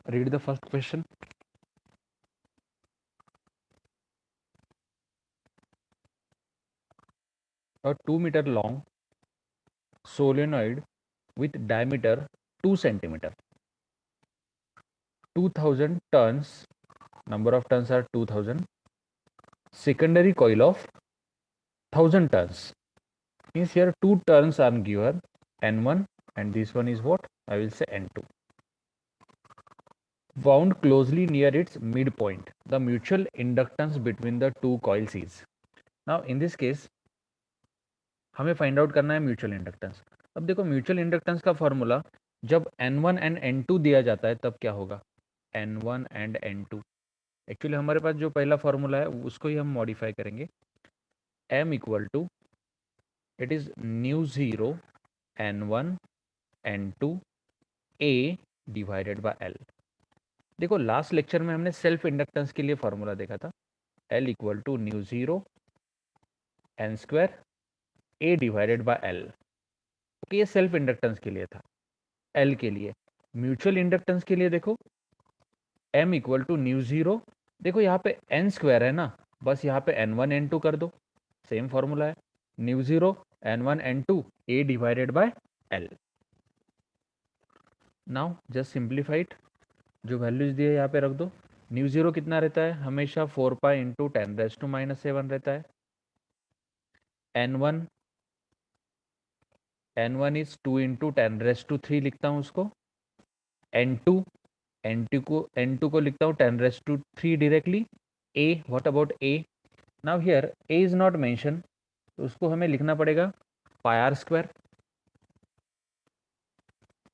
Read the first question. A 2 meter long solenoid with diameter 2 centimeter, 2000 turns, number of turns are 2000, secondary coil of 1000 turns. Means here two turns are given, N1, and this one is what? I will say N2. Wound closely near its midpoint. The mutual inductance between the two coils is. Now in this case हमें find out करना है mutual inductance. अब देखो mutual inductance का formula जब N1 and N2 दिया जाता है तब क्या होगा, N1 एंड N2। एक्चुअली हमारे पास जो पहला फॉर्मूला है उसको ही हम मॉडिफाई करेंगे। M equal to it is mu zero N1 N2 A divided by L। देखो लास्ट लेक्चर में हमने सेल्फ इंडक्टेंस के लिए फॉर्मूला देखा था, L equal to mu zero N square A divided by L। Okay, ये self inductance के लिए था। L के लिए म्यूचुअल इंडक्टेंस के लिए देखो M equal to mu zero, देखो यहाँ पे N स्क्वायर है ना, बस यहाँ पे N1 N2 कर दो, सेम फॉर्मूला है, new zero N1 N2 A divided by L। Now just simplified, जो वैल्यूज दिए यहाँ पे रख दो। न्यू ज़ीरो कितना रहता है, हमेशा 4 पाई इंटू 10⁻⁻⁷ रहता है। N1 इज 2 इंटू 10⁻³ लिखता हूँ उसको। N2 को लिखता हूँ 10⁻³ directly. A, what about A? Now here A is not mention, तो उसको हमें लिखना पड़ेगा pi r square.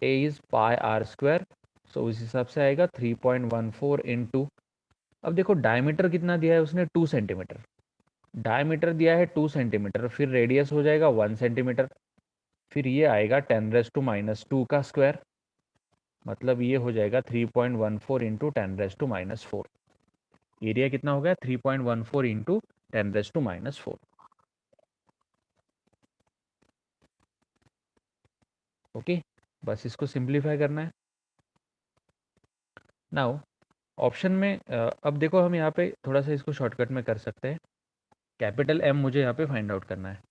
A is pi r square, so उस हिसाब से आएगा 3.14 इंटू, अब देखो डायमीटर कितना दिया है उसने, 2 सेंटीमीटर। डायमीटर दिया है 2 सेंटीमीटर, फिर रेडियस हो जाएगा 1 सेंटीमीटर, फिर ये आएगा 10⁻² का स्क्वायर, मतलब ये हो जाएगा 3.14 इंटू 10⁻⁻⁴। एरिया कितना हो गया, 3.14 इंटू 10⁻⁻⁴। ओके, बस इसको सिंप्लीफाई करना है। नाउ ऑप्शन में अब देखो हम यहाँ पे थोड़ा सा इसको शॉर्टकट में कर सकते हैं। कैपिटल M मुझे यहाँ पे फाइंड आउट करना है।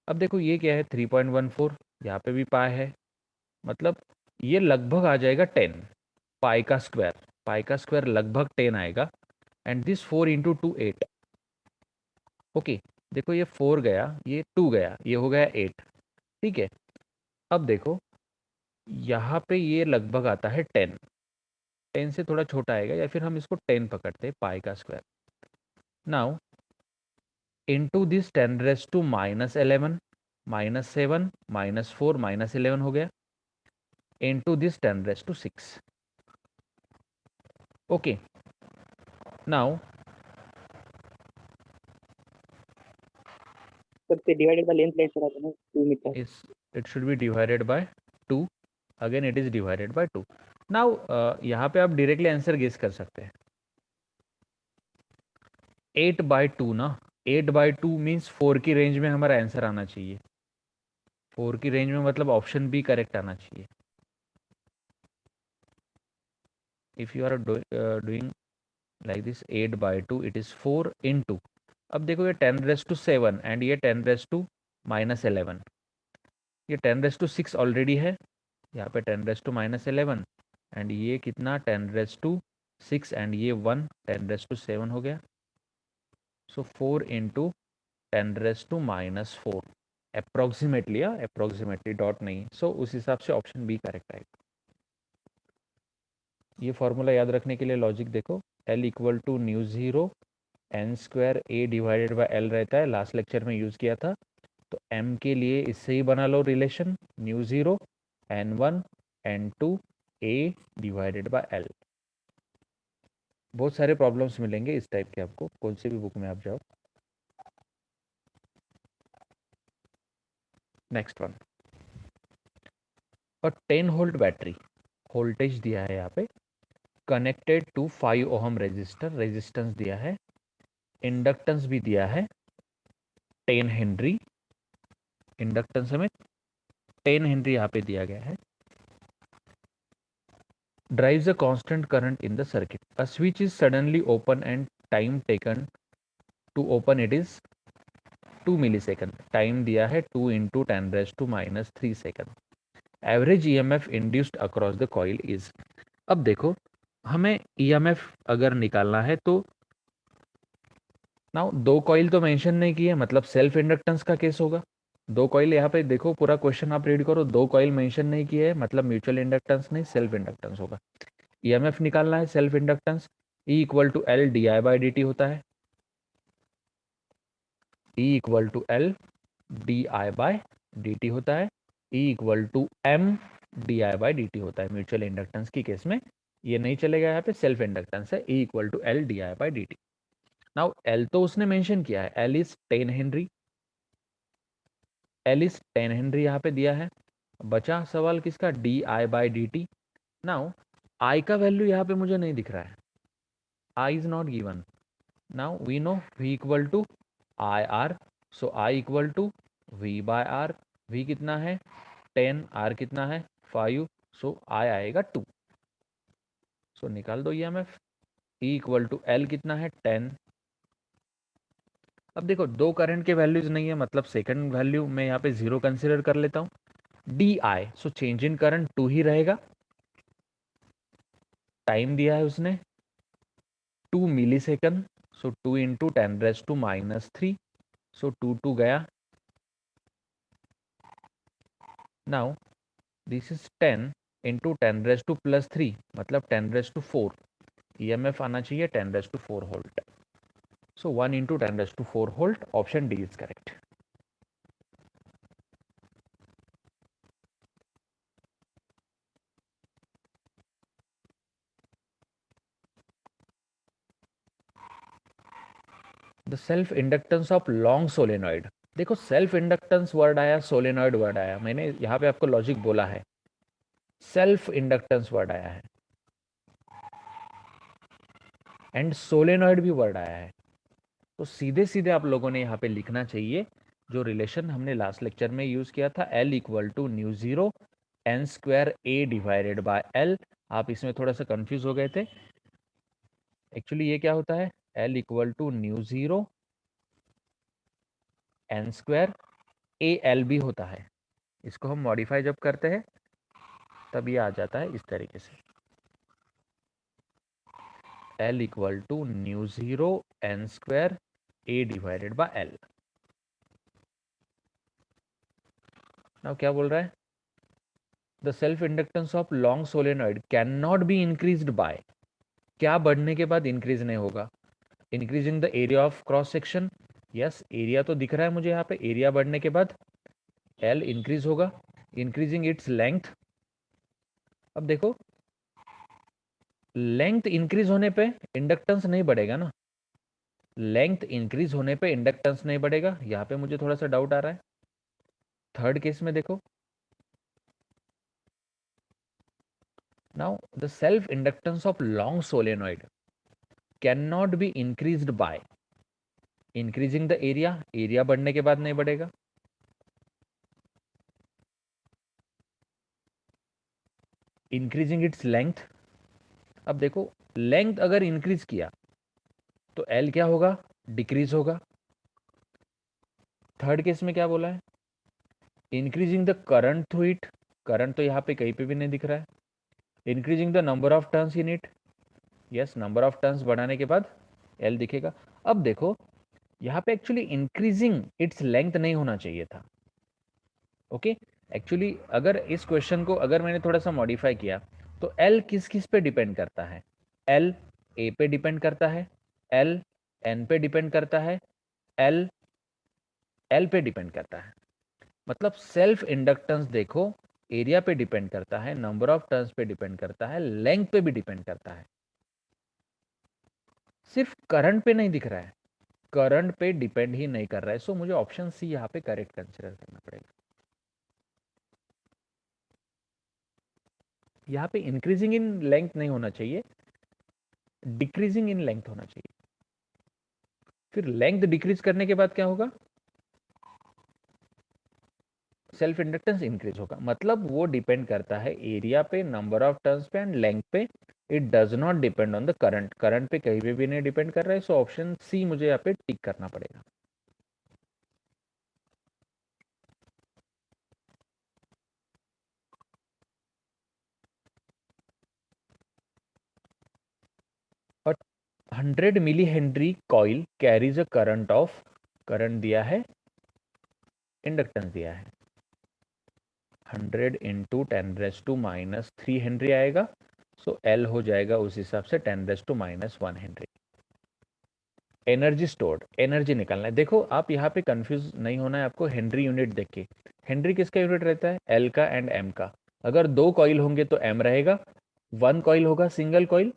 अब देखो ये क्या है, 3.14, यहाँ पे भी पाई है, मतलब ये लगभग आ जाएगा 10 पाई का स्क्वायर। पाई का स्क्वायर लगभग 10 आएगा, एंड दिस 4 इंटू 2 8। ओके, देखो ये 4 गया, ये 2 गया, ये हो गया 8। ठीक है, अब देखो यहाँ पे ये लगभग आता है 10, 10 से थोड़ा छोटा आएगा, या फिर हम इसको 10 पकड़ते हैं, पाई का स्क्वायर। नाउ इंटू दिस 10⁻⁻11 -7 -4 -11 हो गया, इंटू दिस 10⁻⁶। ओके, नाउ सबसे डिवाइडेड बाय लेंथ लेंथ रहा था ना 2 metre. it should be divided by 2, again it is divided by 2। now यहाँ पे आप डायरेक्टली आंसर गेस कर सकते हैं, 8/2 ना, 8/2 मीन्स 4 की रेंज में हमारा आंसर आना चाहिए। 4 की रेंज में मतलब ऑप्शन बी करेक्ट आना चाहिए। If you are doing like this 8/2 it is 4 into, अब देखो ये 10⁻⁷ एंड ये 10⁻⁻11, ये 10⁻⁶ ऑलरेडी है, यहाँ पे 10⁻⁻11, एंड ये कितना 10⁻⁶, एंड ये 1 10⁻⁷ हो गया। सो 4 इंटू 10⁻⁻⁴, अप्रोक्सीमेटली, अप्रोक्सीमेटली, डॉट नहीं, सो उस हिसाब से ऑप्शन बी करेक्ट आएगा। ये फॉर्मूला याद रखने के लिए लॉजिक देखो, L equal to mu zero N square A divided by L रहता है, लास्ट लेक्चर में यूज़ किया था, तो M के लिए इससे ही बना लो relation, mu zero N1 N2 A divided by L। बहुत सारे प्रॉब्लम्स मिलेंगे इस टाइप के आपको, कौन सी भी बुक में आप जाओ। नेक्स्ट वन, और 10 वोल्ट बैटरी, वोल्टेज दिया है यहाँ पे, connected to 5 ohm resistor, resistance दिया है, इंडक्टेंस भी दिया है 10 हेनरी, इंडक्टेंस हमें 10 हेनरी यहाँ पे दिया गया है। drives a constant current in the circuit. A switch is suddenly open and time taken to open it is 2 millisecond. Time दिया है 2 into 10⁻³ second. Average EMF induced across the coil is. अब देखो हमें ईएमएफ अगर निकालना है तो now दो कॉइल तो मेंशन नहीं किए, मतलब सेल्फ इंडक्टेंस का केस होगा. दो कॉइल यहाँ पे देखो, पूरा क्वेश्चन आप रीड करो, दो कॉइल मेंशन नहीं किए है, मतलब म्यूचुअल इंडक्टेंस नहीं सेल्फ इंडक्टेंस होगा. ईएमएफ निकालना है self inductance, E equal to L D I by D T होता है. E equal to L D I by D T होता है. E equal to M D I by D T होता है. Mutual inductance की case में ये नहीं चलेगा, यहाँ पे सेल्फ इंडक्टेंस है. E equal to L D I by D T. Now L तो उसने मेंशन किया है, L is 10 henry. L is 10 henry यहाँ पे दिया है. बचा सवाल किसका, d I by D T. Now i का वैल्यू यहाँ पे मुझे नहीं दिख रहा है, i is not given. Now we know v equal to i r, so i equal to v by R. v कितना है 10, r कितना है 5, सो आई आएगा 2. सो निकाल दो EMF. E equal to L कितना है 10. अब देखो दो करंट के वैल्यूज नहीं है, मतलब सेकंड वैल्यू मैं यहाँ पे 0 कंसिडर कर लेता हूँ. D I, so change in current 2 ही रहेगा. टाइम दिया है उसने 2 मिलीसेकंड, सो 2 इंटू 10⁻³ सो 2 गया. नाउ दिस इज 10 इंटू 10⁻+3 मतलब 10⁻4. ईएमएफ आना चाहिए 10⁻4 volt. So 1 into 10⁻4 volt. Option D is correct. The self inductance of long solenoid. देखो सेल्फ इंडक्टेंस वर्ड आया, सोलेनॉइड वर्ड आया, मैंने यहाँ पे आपको लॉजिक बोला है, सेल्फ इंडक्टेंस वर्ड आया है एंड सोलेनॉइड भी वर्ड आया है. तो सीधे सीधे आप लोगों ने यहाँ पे लिखना चाहिए जो रिलेशन हमने लास्ट लेक्चर में यूज किया था, L equal to mu zero N square A divided by L. आप इसमें थोड़ा सा कंफ्यूज हो गए थे. एक्चुअली ये क्या होता है, L equal to mu zero N square A L भी होता है. इसको हम मॉडिफाई जब करते हैं तब ये आ जाता है इस तरीके से, L equal to mu zero N square A divided by L. Now क्या बोल रहा है, the self inductance of long solenoid can not be increased by. क्या बढ़ने के बाद इंक्रीज नहीं होगा, increasing the area of cross section. Yes area तो दिख रहा है मुझे यहाँ पे, एरिया बढ़ने के बाद एल इंक्रीज होगा. Increasing its length. अब देखो लेंथ इंक्रीज होने पे इंडक्टेंस नहीं बढ़ेगा ना, लेंथ इंक्रीज होने पे इंडक्टेंस नहीं बढ़ेगा. यहाँ पे मुझे थोड़ा सा डाउट आ रहा है. थर्ड केस में देखो, now the self inductance of long solenoid can not be increased by increasing the area. Area बढ़ने के बाद नहीं बढ़ेगा. Increasing its length. अब देखो लेंथ अगर इंक्रीज किया तो एल क्या होगा, डिक्रीज होगा. थर्ड केस में क्या बोला है, increasing the current through it. Current तो यहाँ पे कहीं पे भी नहीं दिख रहा है. Increasing the number of turns in it. Yes number of turns बढ़ाने के बाद एल दिखेगा. अब देखो यहाँ पे एक्चुअली इंक्रीजिंग इट्स लेंथ नहीं होना चाहिए था. ओके एक्चुअली अगर इस क्वेश्चन को अगर मैंने थोड़ा सा मॉडिफाई किया तो एल किस किस पे डिपेंड करता है, एल ए पे डिपेंड करता है, एल एन पे डिपेंड करता है, एल एल पे डिपेंड करता है. मतलब सेल्फ इंडक्टेंस देखो एरिया पे डिपेंड करता है, नंबर ऑफ टर्न्स पे डिपेंड करता है, लेंथ पे भी डिपेंड करता है. सिर्फ करंट पे नहीं दिख रहा है, करंट पे डिपेंड ही नहीं कर रहा है. सो मुझे ऑप्शन सी यहाँ पे करेक्ट कंसिडर करना पड़ेगा. यहाँ पे इंक्रीजिंग इन लेंथ नहीं होना चाहिए, डिक्रीजिंग इन लेंथ होना चाहिए. फिर लेंथ डिक्रीज करने के बाद क्या होगा, सेल्फ इंडक्टेंस इंक्रीज होगा। मतलब वो डिपेंड करता है एरिया पे, नंबर ऑफ टर्न्स पे एंड लेंथ पे। It does not depend on the current. Current पे कहीं पे भी नहीं डिपेंड कर रहा है, सो ऑप्शन सी मुझे यहाँ पे टिक करना पड़ेगा। और 100 millihenry coil carries a current of, current दिया है, इंडक्टेंस दिया है 100 इंटू 10⁻³ हेनरी आएगा। सो एल हो जाएगा उस हिसाब से 10⁻⁻1 हेनरी। एनर्जी स्टोर्ड, एनर्जी निकालना है। देखो आप यहाँ पे कंफ्यूज नहीं होना है आपको हेनरी यूनिट देख के। हेनरी किसका यूनिट रहता है? एल का एंड एम का। अगर दो कॉइल होंगे तो एम रहेगा, वन कॉइल होगा सिंगल कॉइल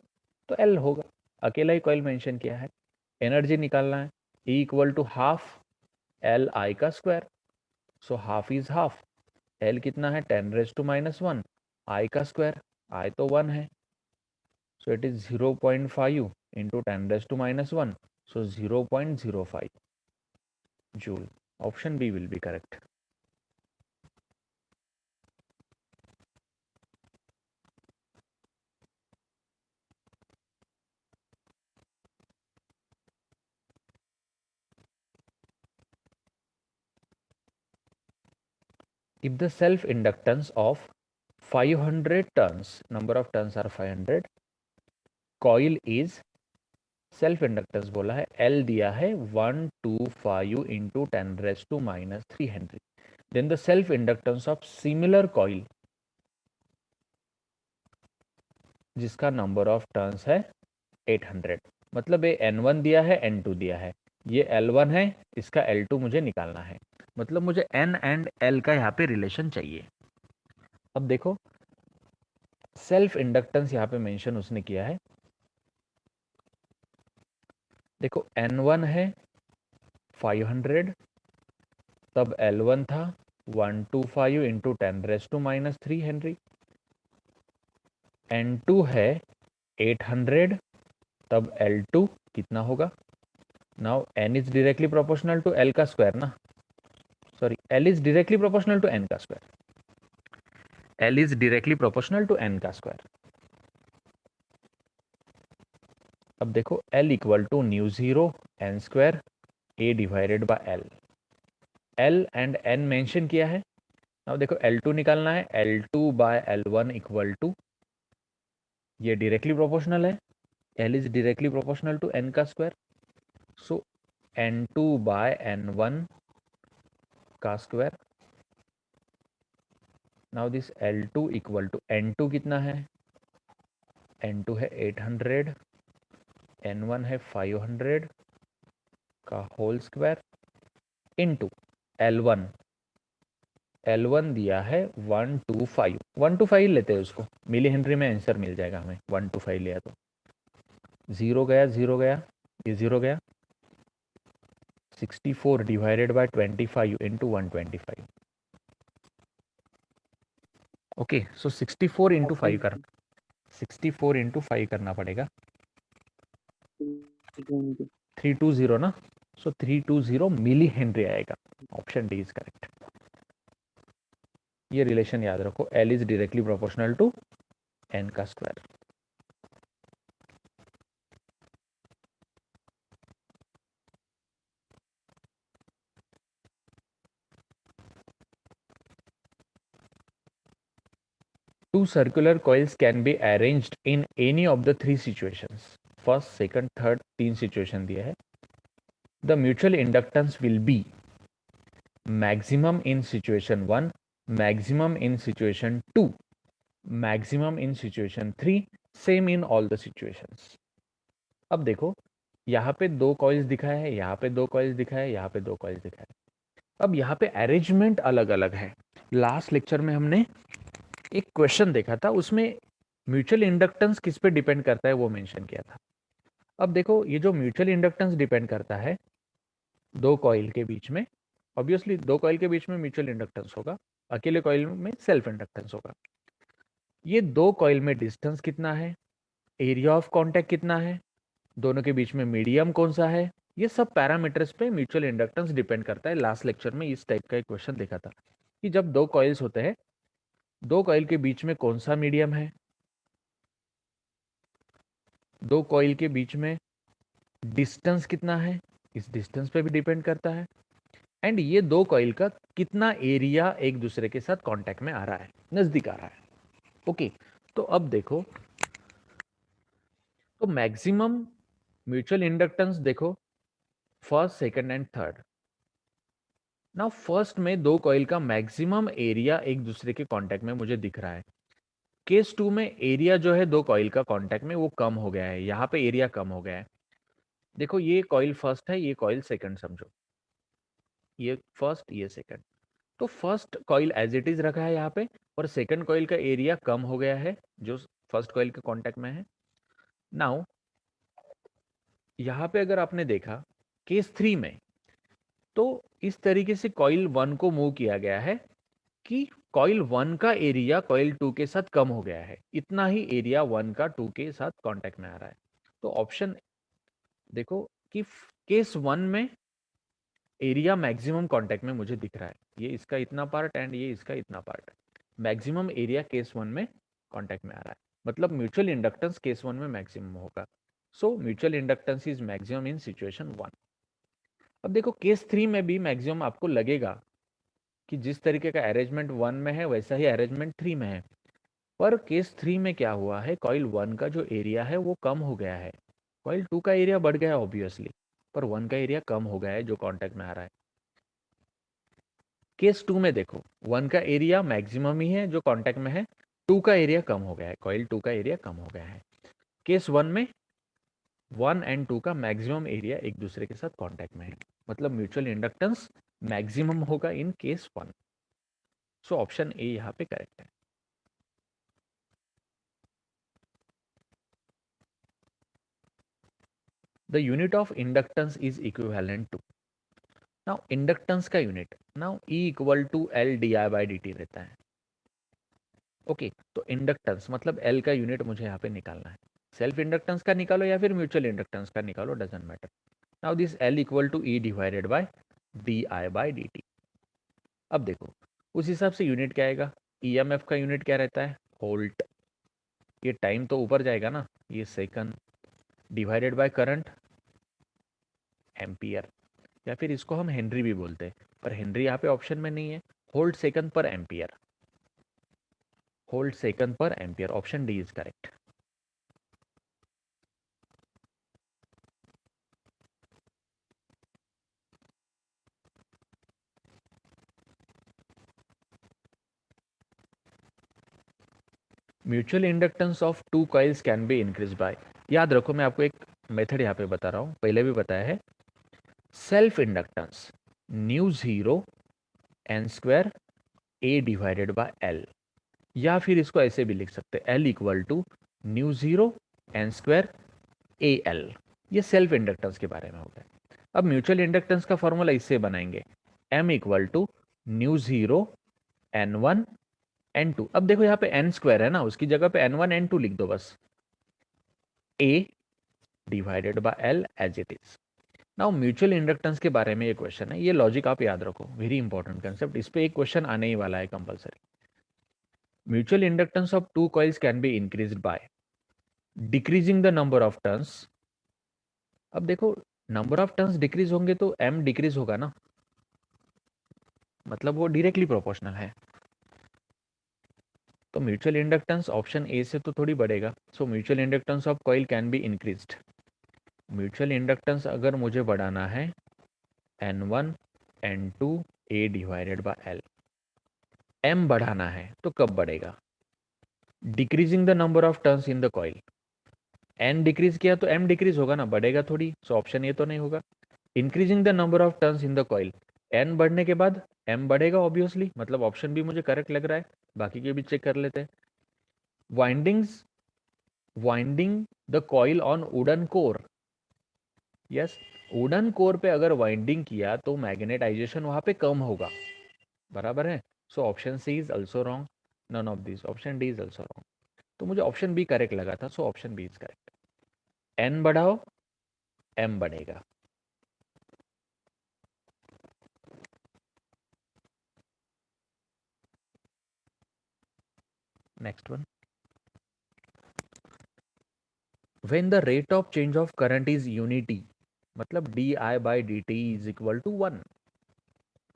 तो एल होगा। अकेला ही कॉइल मेंशन किया है। एनर्जी निकालना है, E equal to half L i का square. So half is half, L कितना है 10⁻⁻1, आई का स्क्वायर, आई तो 1 है, so it is 0.5 into 10⁻⁻1, so 0.05 joule. Option B will be correct. If the self inductance of 500 turns, number of turns are 500, coil is, self inductance बोला है, L दिया है 125 into 10⁻³ henry, then the self inductance of similar coil जिसका number of turns है 800। मतलब ये N1 दिया है, N2 दिया है, ये L1 है, इसका L2 मुझे निकालना है। मतलब मुझे N एंड L का यहाँ पे रिलेशन चाहिए। अब देखो सेल्फ इंडक्टेंस यहाँ पे मेंशन उसने किया है। देखो N1 है 500, तब L1 था 125 इंटू 10⁻³ हेनरी। N2 है 800, तब L2 कितना होगा? Now N is directly proportional to L का स्क्वायर ना, sorry L is directly proportional to N का square, L is directly proportional to N का स्क्वायर। अब देखो L equal to µ0 N square A divided by L, L and N mention किया है। अब देखो L2 निकालना है, L2 by L1 equal to, ये डायरेक्टली प्रोपोर्शनल है, L is directly proportional to N का square, so N2 by N1 का square. Now this L2 equal to N2 कितना है? N2 है 800, N1 है 500 का whole square into L1, L1 दिया है 125, 125 लेते हैं उसको, मिली हेनरी में आंसर मिल जाएगा हमें। 125 लिया तो 0 गया, 0 गया, ये 0 गया, 64 divided by 25 into 125। Okay, so 64 into 5 कर, 64 इंटू 5 करना पड़ेगा, 320 ना, सो 320 मिली हेनरी आएगा। Option D is correct. ये रिलेशन याद रखो, L is directly proportional to N का square. Two circular coils can be arranged in any of the three situations. First, second, third, तीन situation दिया है। The mutual inductance will be maximum in situation 1, maximum in situation 2, maximum in situation 3, same in all the situations. अब देखो यहाँ पे दो coils दिखाया है, यहाँ पे दो कॉइल्स दिखाया है, यहाँ पे दो कॉइल्स दिखाया है। अब यहाँ पे अरेंजमेंट अलग अलग है। लास्ट लेक्चर में हमने एक क्वेश्चन देखा था, उसमें म्यूचुअल इंडक्टेंस किस पे डिपेंड करता है वो मेंशन किया था। अब देखो ये जो म्यूचुअल इंडक्टेंस डिपेंड करता है दो कॉइल के बीच में, ऑब्वियसली दो कॉइल के बीच में म्यूचुअल इंडक्टेंस होगा, अकेले कॉइल में सेल्फ इंडक्टेंस होगा। ये दो कॉइल में डिस्टेंस कितना है, एरिया ऑफ कॉन्टैक्ट कितना है, दोनों के बीच में मीडियम कौन सा है, ये सब पैरामीटर्स पे म्यूचुअल इंडक्टेंस डिपेंड करता है। लास्ट लेक्चर में इस टाइप का एक क्वेश्चन देखा था। कि जब दो कॉइल्स होते हैं, दो कॉइल के बीच में कौन सा मीडियम है, दो कॉइल के बीच में डिस्टेंस कितना है, इस डिस्टेंस पे भी डिपेंड करता है, एंड ये दो कॉइल का कितना एरिया एक दूसरे के साथ कांटेक्ट में आ रहा है, नजदीक आ रहा है। ओके, तो अब देखो, तो मैक्सिमम म्यूचुअल इंडक्टेंस देखो, first, second and third. Now first में दो कॉइल का मैक्सिमम एरिया एक दूसरे के कांटेक्ट में मुझे दिख रहा है। केस टू में एरिया जो है दो कॉइल का कांटेक्ट में वो कम हो गया है, यहाँ पे एरिया कम हो गया है। देखो ये कॉइल फर्स्ट है, ये कॉइल सेकंड समझो, ये फर्स्ट ये सेकंड। तो first coil as it is रखा है यहाँ पे, और सेकंड कॉइल का एरिया कम हो गया है जो फर्स्ट कॉइल के कांटेक्ट में है। नाउ यहाँ पे अगर आपने देखा केस थ्री में, तो इस तरीके से कॉइल वन को मूव किया गया है कि कॉइल वन का एरिया कॉइल टू के साथ कम हो गया है, इतना ही एरिया वन का टू के साथ कांटेक्ट में आ रहा है। तो ऑप्शन देखो कि केस वन में एरिया मैक्सिमम कांटेक्ट में मुझे दिख रहा है, ये इसका इतना पार्ट एंड ये इसका इतना पार्ट है, मैक्सिमम एरिया केस वन में कांटेक्ट में आ रहा है, मतलब म्यूचुअल इंडक्टेंस केस वन में मैक्सिमम होगा। सो mutual inductance is maximum in situation one. अब देखो केस थ्री में भी मैक्सिमम आपको लगेगा कि जिस तरीके का अरेंजमेंट वन में है वैसा ही अरेंजमेंट थ्री में है, पर केस थ्री में क्या हुआ है, कॉइल वन का जो एरिया है वो कम हो गया है, कॉइल टू का एरिया बढ़ गया ऑब्वियसली, पर वन का एरिया कम हो गया है जो कांटेक्ट में आ रहा है। केस टू में देखो वन का एरिया मैक्सिमम ही है जो कांटेक्ट में है, टू का एरिया कम हो गया है, कॉइल टू का एरिया कम हो गया है। केस वन में वन एंड टू का मैक्सिमम एरिया एक दूसरे के साथ कांटेक्ट में है, मतलब म्यूचुअल इंडक्टेंस मैक्सिमम होगा in case one. So option A यहाँ पे करेक्ट है। The unit of inductance is equivalent to, now inductance का unit now E equal to L D I by D t रहता है। ओके, तो inductance मतलब L का यूनिट मुझे यहाँ पे निकालना है, सेल्फ इंडक्टेंस का निकालो या फिर म्यूचुअल इंडक्टेंस का निकालो, doesn't matter. Now this L equal to E divided by D I by D T. अब देखो उस हिसाब से यूनिट क्या आएगा, ईएमएफ का यूनिट क्या रहता है, वोल्ट, ये टाइम तो ऊपर जाएगा ना, ये second, divided by current ampere, या फिर इसको हम हेनरी भी बोलते हैं, पर हेनरी यहाँ पे ऑप्शन में नहीं है, वोल्ट सेकंड पर एम्पियर, वोल्ट सेकंड पर ampere, option D is correct. Mutual inductance of two coils can be increase by, याद रखो मैं आपको एक मेथड यहाँ पे बता रहा हूँ, पहले भी बताया है, self inductance mu zero N square A divided by L, या फिर इसको ऐसे भी लिख सकते हैं L equal to mu zero N square A L, ये सेल्फ इंडक्टेंस के बारे में हो गया। अब म्यूचुअल इंडक्टेंस का फॉर्मूला इससे बनाएंगे, M equal to mu zero N one N two. अब देखो यहाँ पे एन स्क्वायर है ना, उसकी जगह पे एन वन एन टू लिख दो बस, A divided by L as it is. Now mutual inductance के बारे में ये क्वेश्चन है, ये लॉजिक आप याद रखो, वेरी इंपॉर्टेंट कंसेप्ट, इस पे एक क्वेश्चन आने ही वाला है compulsory. Mutual inductance of two coils can be increased by decreasing the number of turns. अब देखो नंबर ऑफ टर्न्स डिक्रीज होंगे तो एम डिक्रीज होगा ना, मतलब वो डायरेक्टली प्रोपोर्शनल है, तो म्यूचुअल इंडक्टेंस ऑप्शन ए से तो थोड़ी बढ़ेगा। So mutual inductance of coil can be increased, mutual inductance अगर मुझे बढ़ाना है N one N two A divided by L, M बढ़ाना है तो कब बढ़ेगा, decreasing the number of turns in the coil, N decrease किया तो एम डिक्रीज होगा ना, बढ़ेगा थोड़ी, सो ऑप्शन ए तो नहीं होगा। Increasing the number of turns in the coil, N बढ़ने के बाद एम बढ़ेगा ऑब्वियसली, मतलब ऑप्शन भी मुझे करेक्ट लग रहा है, बाकी के भी चेक कर लेते हैं। Windings winding the coil on wooden core, yes, wooden core पे अगर वाइंडिंग किया तो मैग्नेटाइजेशन वहां पे कम होगा, बराबर है। So option C is also wrong, none of this, option D is also wrong. तो मुझे ऑप्शन बी करेक्ट लगा था, so option B is correct, N बढ़ाओ एम बढ़ेगा। Next one, when the rate of change of current is unity, मतलब D I by D T is equal to 1,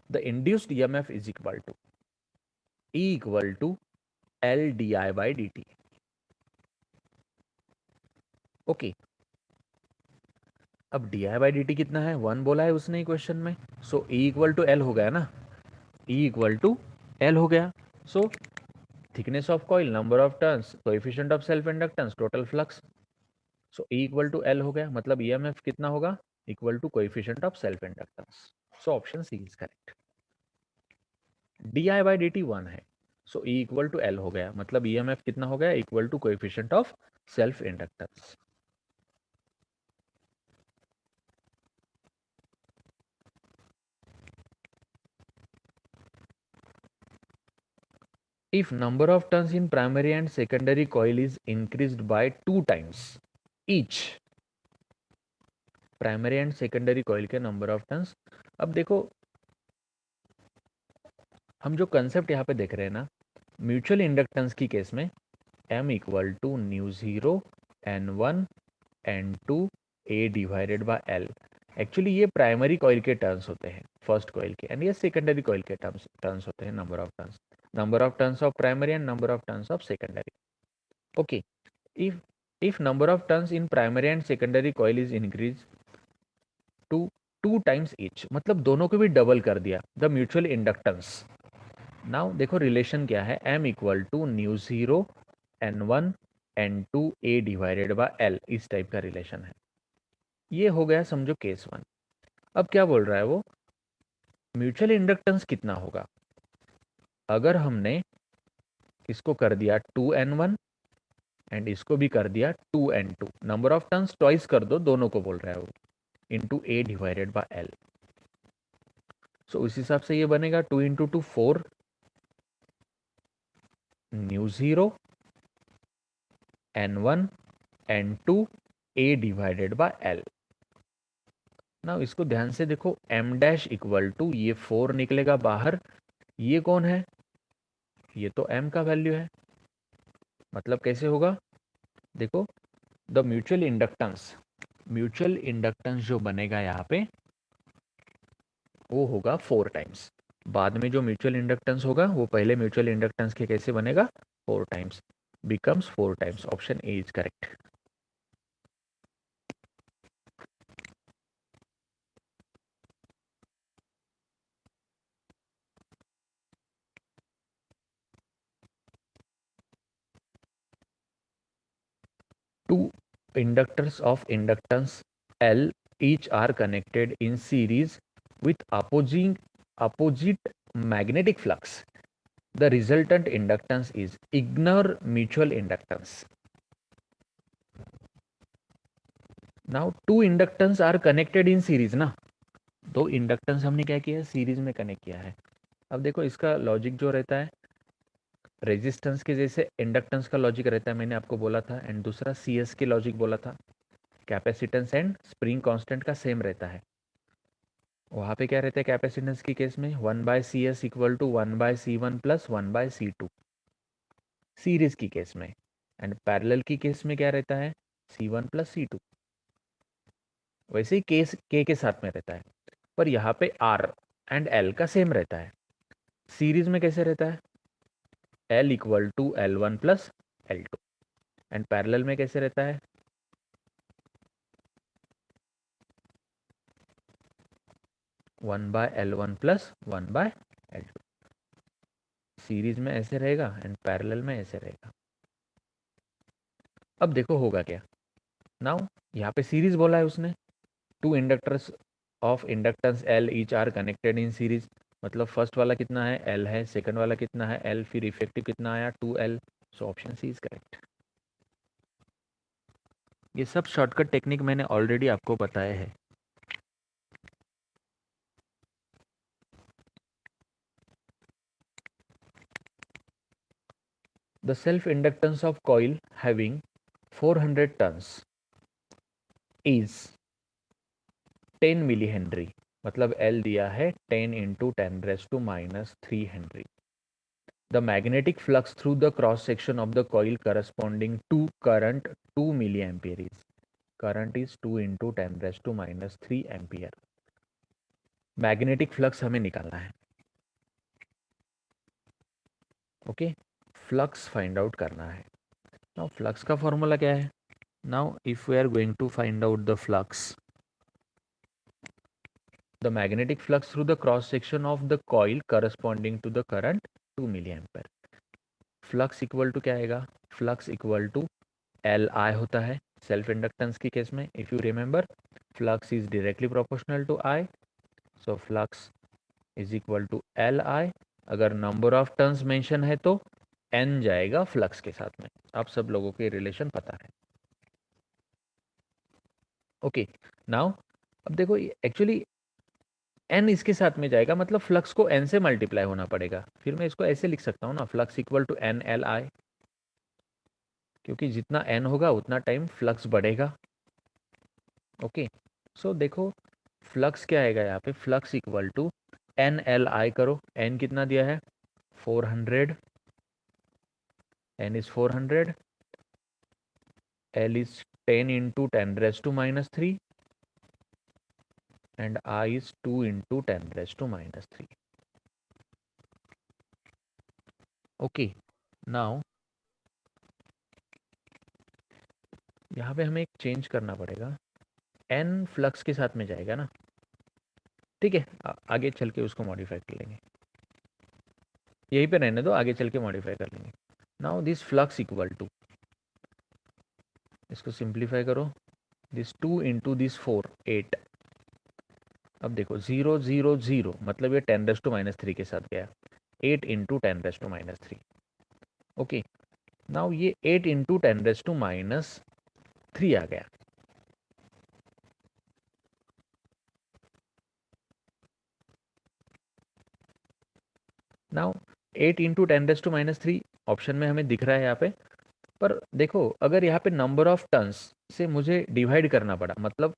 the induced EMF is equal to E equal to L D I by D T. Okay, अब D I by D T कितना है, 1 बोला है उसने question में, so E equal to L हो गया ना, ई इक्वल टू एल हो गया। So thickness of coil, number of turns, coefficient of self inductance, total flux, so E equal to L हो गया, मतलब ईएमएफ कितना होगा, equal to coefficient of self inductance. So option C is correct. D I by D T 1 है, so E equal to L हो गया, मतलब EMF कितना हो गया, equal to coefficient of self inductance. If number of turns in primary and secondary coil is increased by 2 times each, primary and secondary coil के number of turns, अब देखो हम जो कंसेप्ट यहाँ पे देख रहे हैं ना, म्यूचुअल इंडक्टेंस की केस में m equal to mu zero N1 N2 A divided by L, actually ये प्राइमरी कॉइल के टर्न्स होते हैं फर्स्ट कॉइल के, एंड ये सेकेंडरी कॉइल के टर्न्स होते हैं, number of turns of primary and number of turns of secondary. Okay, if number of turns in primary and secondary coil is increased to 2 times each, मतलब दोनों को भी double कर दिया, द म्यूचुअल इंडक्टेंस, नाउ देखो relation क्या है, m equal to mu zero N1 N2 A divided by L, इस टाइप का रिलेशन है। ये हो गया समझो केस 1। अब क्या बोल रहा है वो, म्यूचुअल इंडक्टेंस कितना होगा अगर हमने इसको कर दिया 2N1 एंड इसको भी कर दिया 2N2, number of turns twice कर दो, दोनों को बोल रहा है वो, into A divided by L. So उस हिसाब से ये बनेगा 2 into 2 4 mu zero N1 N2 A divided by L. ना इसको ध्यान से देखो, m डैश इक्वल टू ये 4 निकलेगा बाहर, ये कौन है, ये तो m का वैल्यू है, मतलब कैसे होगा, देखो द म्यूचुअल इंडक्टेंस जो बनेगा यहाँ पे वो होगा 4 टाइम्स, बाद में जो म्यूचुअल इंडक्टेंस होगा वो पहले म्यूचुअल इंडक्टेंस के कैसे बनेगा, 4 times, becomes 4 times, option A is correct. Two inductors of inductance L each are connected in series with opposite magnetic flux. The resultant inductance is, ignore mutual inductance. Now two inductance are connected in series ना, दो inductance हमने क्या किया है, series में connect किया है। अब देखो इसका लॉजिक जो रहता है, रेजिस्टेंस के जैसे इंडक्टेंस का लॉजिक रहता है, मैंने आपको बोला था, एंड दूसरा CS के लॉजिक बोला था, कैपेसिटेंस एंड स्प्रिंग कांस्टेंट का सेम रहता है। वहाँ पे क्या रहता है कैपेसिटेंस की केस में, 1/CS equal to 1/C1 plus 1/C2 series की केस में, एंड पैरेलल की केस में क्या रहता है, C1 प्लस C2, वैसे ही केस के साथ में रहता है, पर यहाँ पे R एंड L का सेम रहता है। सीरीज में कैसे रहता है, L equal to L1 plus L2, and parallel में कैसे रहता है, 1/L1 प्लस 1/L2, सीरीज में ऐसे रहेगा एंड पैरेलल में ऐसे रहेगा। अब देखो होगा क्या, नाउ यहाँ पे सीरीज बोला है उसने, two inductors of inductance L each are connected in series, मतलब फर्स्ट वाला कितना है, L है, सेकंड वाला कितना है, L, फिर इफेक्टिव कितना आया, 2L, so option C is correct. ये सब शॉर्टकट टेक्निक मैंने ऑलरेडी आपको बताया है। The self inductance of coil having 400 turns is 10 millihenry, मतलब L दिया है 10 into 10 raise to minus 3 henry. the magnetic flux through the cross section of the coil corresponding to current 2 milliampere is, current is 2 into 10 raised to minus 3 ampere. Magnetic flux हमें निकालना है. Okay, flux find out करना है. Now flux का formula क्या है? Now if we are going to find out the flux, the magnetic flux through the cross section of the coil corresponding to the current 2 milliampere. Flux equal to क्या आएगा? Flux equal to L I होता है self inductance के case में. If you remember, flux is directly proportional to I, so flux is equal to L I. अगर number of turns mention है तो N जाएगा फ्लक्स के साथ में. आप सब लोगों के रिलेशन पता है. ओके, नाउ अब देखो एक्चुअली एन इसके साथ में जाएगा, मतलब फ्लक्स को एन से मल्टीप्लाई होना पड़ेगा. फिर मैं इसको ऐसे लिख सकता हूँ ना, flux equal to N L I, क्योंकि जितना एन होगा उतना टाइम फ्लक्स बढ़ेगा. ओके, सो देखो फ्लक्स क्या आएगा यहाँ पे? Flux equal to N L I करो. एन कितना दिया है? 400. N is 400. L is 10 into 10 raise to minus 3 and I is 2 into 10 raised to minus 3. Okay, now यहाँ पे हमें एक चेंज करना पड़ेगा. n फ्लक्स के साथ में जाएगा ना, ठीक है. आगे चल के उसको मॉडिफाई कर लेंगे. यहीं पे रहने दो, आगे चल के मॉडिफाई कर लेंगे. Now this flux equal to, इसको सिंप्लीफाई करो, दिस 2 इंटू दिस 4 8. अब देखो 0 0 0 मतलब ये 10 रेज टू माइनस 3 के साथ गया. 8 into 10 raise to minus 3. Okay, now ये 8 इंटू 10 रेज टू माइनस 3 आ गया. Now 8 into 10 raise to minus 3 option में हमें दिख रहा है यहाँ पे. पर देखो अगर यहाँ पे नंबर ऑफ टर्न्स से मुझे डिवाइड करना पड़ा, मतलब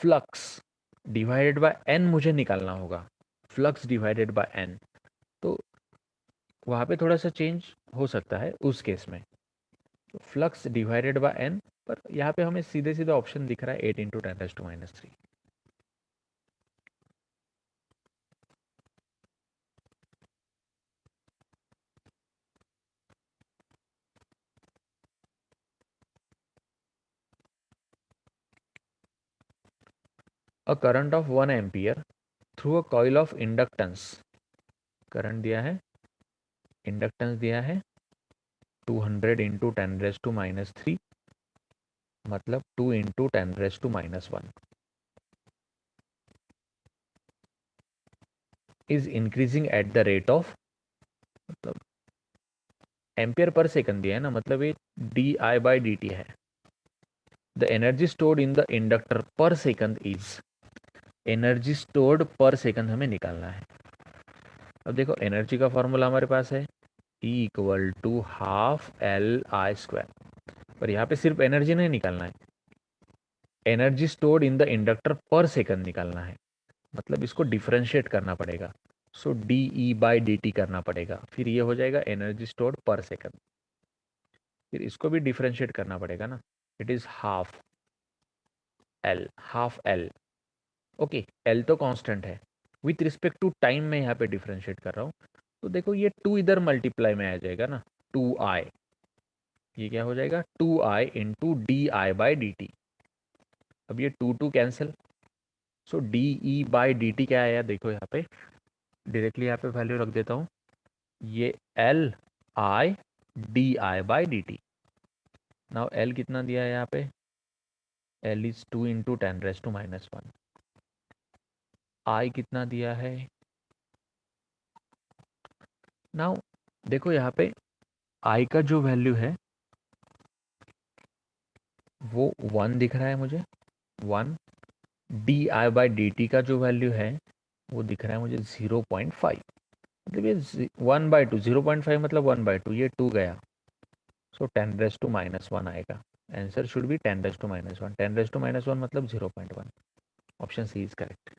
फ्लक्स डिवाइडेड बाय एन मुझे निकालना होगा. फ्लक्स डिवाइडेड बाय एन, तो वहाँ पे थोड़ा सा चेंज हो सकता है उस केस में. तो फ्लक्स डिवाइडेड बाय एन, पर यहाँ पे हमें सीधे सीधे ऑप्शन दिख रहा है 8 into 10 raise to minus 3. A current of 1 ampere through a coil of inductance. Current दिया है, इंडक्टेंस दिया है 200 इंटू 10 रेज टू माइनस 3, मतलब 2 into 10 raise to minus 1 is increasing at the rate of, मतलब एम्पियर पर सेकंड दिया है ना, मतलब ये D I by D T है. The energy stored in the inductor per second is, energy stored per second हमें निकालना है. अब देखो एनर्जी का फॉर्मूला हमारे पास है E equal to half L I square. पर यहाँ पे सिर्फ एनर्जी नहीं निकालना है, energy stored in the inductor per second निकालना है. मतलब इसको डिफरेंशिएट करना पड़ेगा. So D E by D T करना पड़ेगा. फिर ये हो जाएगा एनर्जी स्टोर्ड पर सेकंड. फिर इसको भी डिफरेंशिएट करना पड़ेगा ना. It is half L, half L. Okay, L तो कांस्टेंट है. विथ रिस्पेक्ट टू टाइम में यहाँ पे डिफरेंशिएट कर रहा हूँ. तो देखो ये 2 इधर मल्टीप्लाई में आ जाएगा ना, 2i. ये क्या हो जाएगा? 2i into D I by D T. अब ये 2 2 cancel, so D E by D T क्या आया? देखो यहाँ पे डायरेक्टली यहाँ पे वैल्यू रख देता हूँ. ये L I D I by D T. Now L कितना दिया है यहाँ पे? L is 2 into 10 raise to minus 1. I कितना दिया है? नाउ देखो यहाँ पे आई का जो वैल्यू है वो 1 दिख रहा है मुझे, 1. D I by D T का जो वैल्यू है वो दिख रहा है मुझे 0.5. मतलब ये 1/2, 0.5 मतलब 1/2, ये 2 गया. सो 10 रेज टू माइनस 1 आएगा. Answer should be 10 raise to minus 1. 10 raise to minus 1 मतलब 0.1. Option C is correct.